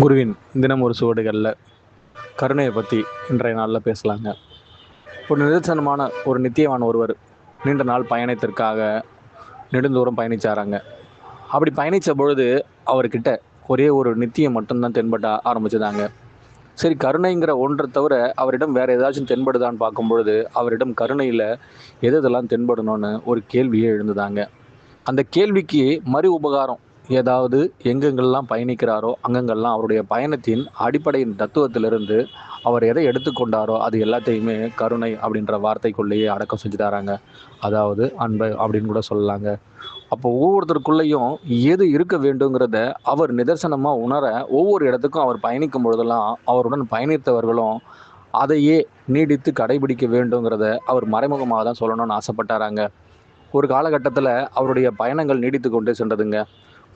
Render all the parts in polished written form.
குருவின் தினம் ஒரு சுவடுகளில் கருணையை பற்றி இன்றைய நாளில் பேசலாங்க. ஒரு நிதர்சனமான ஒரு நித்தியவான் ஒருவர் நீண்ட நாள் பயணத்திற்காக நெடுந்தூரம் பயணிச்சாராங்க. அப்படி பயணித்த பொழுது அவர்கிட்ட ஒரே ஒரு நித்தியம் மட்டும்தான் தென்பட ஆரம்பிச்சதாங்க. சரி, கருணைங்கிற ஒன்றை தவிர அவரிடம் வேறு ஏதாச்சும் தென்படுதான்னு பார்க்கும் பொழுது அவரிடம் கருணையில் எதெல்லாம் தென்படணும்னு ஒரு கேள்வியே எழுந்துதாங்க. அந்த கேள்விக்கு மறு உபகாரம் ஏதாவது எங்கெங்கெல்லாம் பயணிக்கிறாரோ அங்கங்கெல்லாம் அவருடைய பயணத்தின் அடிப்படையின் தத்துவத்திலிருந்து அவர் எதை எடுத்துக்கொண்டாரோ அது எல்லாத்தையுமே கருணை அப்படின்ற வார்த்தைக்குள்ளேயே அடக்கம் செஞ்சுட்டாராங்க. அதாவது அன்பு அப்படின்னு கூட சொல்லலாங்க. அப்போ ஒவ்வொருத்தருக்குள்ளேயும் எது இருக்க வேண்டுங்கிறத அவர் நிதர்சனமாக உணர ஒவ்வொரு இடத்துக்கும் அவர் பயணிக்கும் பொழுதெல்லாம் அவருடன் பயணித்தவர்களும் அதையே நீடித்து கடைபிடிக்க வேண்டுங்கிறத அவர் மறைமுகமாக தான் சொல்லணும்னு ஆசைப்பட்டாராங்க. ஒரு காலகட்டத்தில் அவருடைய பயணங்கள் நீடித்து கொண்டே சென்றதுங்க.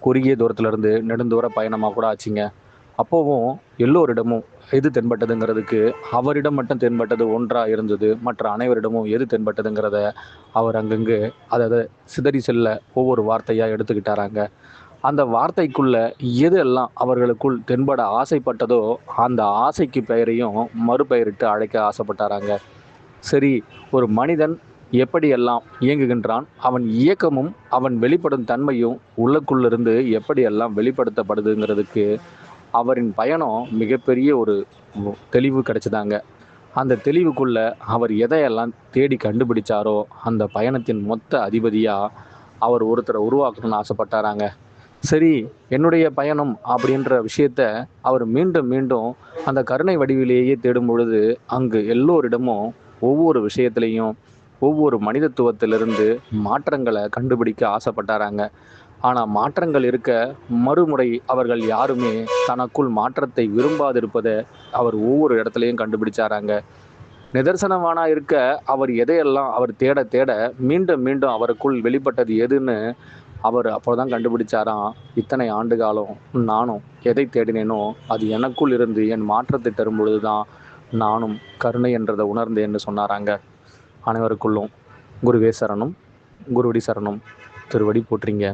குறுகிய தூரத்திலிருந்து நெடுந்தூர பயணமாக கூட ஆச்சுங்க. அப்போவும் எல்லோரிடமும் எது தென்பட்டதுங்கிறதுக்கு அவரிடம் மட்டும் தென்பட்டது ஒன்றாக இருந்தது. மற்ற அனைவரிடமும் எது தென்பட்டதுங்கிறத அவர் அங்கங்கு அதை சிதறி செல்ல ஒவ்வொரு வார்த்தையாக எடுத்துக்கிட்டாராங்க. அந்த வார்த்தைக்குள்ள எது எல்லாம் அவர்களுக்குள் தென்பட ஆசைப்பட்டதோ அந்த ஆசைக்கு பெயரையும் மறுபெயரிட்டு அழைக்க ஆசைப்பட்டாராங்க. சரி, ஒரு மனிதன் எப்படியெல்லாம் இயங்குகின்றான், அவன் இயக்கமும் அவன் வெளிப்படும் தன்மையும் உள்ளுக்குள்ளிருந்து எப்படியெல்லாம் வெளிப்படுத்தப்படுதுங்கிறதுக்கு அவரின் பயணம் மிகப்பெரிய ஒரு தெளிவு கிடைச்சதாங்க. அந்த தெளிவுக்குள்ள அவர் எதையெல்லாம் தேடி கண்டுபிடிச்சாரோ அந்த பயணத்தின் மொத்த அதிபதியாக அவர் ஒருத்தரை உருவாக்கணும்னு ஆசைப்பட்டாராங்க. சரி, என்னுடைய பயணம் அப்படின்ற விஷயத்த அவர் மீண்டும் மீண்டும் அந்த கருணை வடிவிலேயே தேடும் பொழுது அங்கு எல்லோரிடமும் ஒவ்வொரு விஷயத்திலையும் ஒவ்வொரு மனிதத்துவத்திலிருந்து மாற்றங்களை கண்டுபிடிக்க ஆசைப்பட்டாராங்க. ஆனால் மாற்றங்கள் இருக்க மறுமுறை அவர்கள் யாருமே தனக்குள் மாற்றத்தை விரும்பாதிருப்பதை அவர் ஒவ்வொரு இடத்துலையும் கண்டுபிடிச்சாராங்க. நிதர்சனமானா இருக்க அவர் எதையெல்லாம் அவர் தேட தேட மீண்டும் மீண்டும் அவருக்குள் வெளிப்பட்டது எதுன்னு அவர் அப்போ தான் கண்டுபிடிச்சாராம். இத்தனை ஆண்டு காலம் நானும் எதை தேடினேனோ அது எனக்குள் இருந்து என் மாற்றத்தை தரும் பொழுது தான் நானும் கருணை என்றதை உணர்ந்தேன்னு சொன்னாராங்க. அனைவருக்குள்ளும் குருவே சரணம், குருவடி சரணம், திருவடி போற்றிங்க.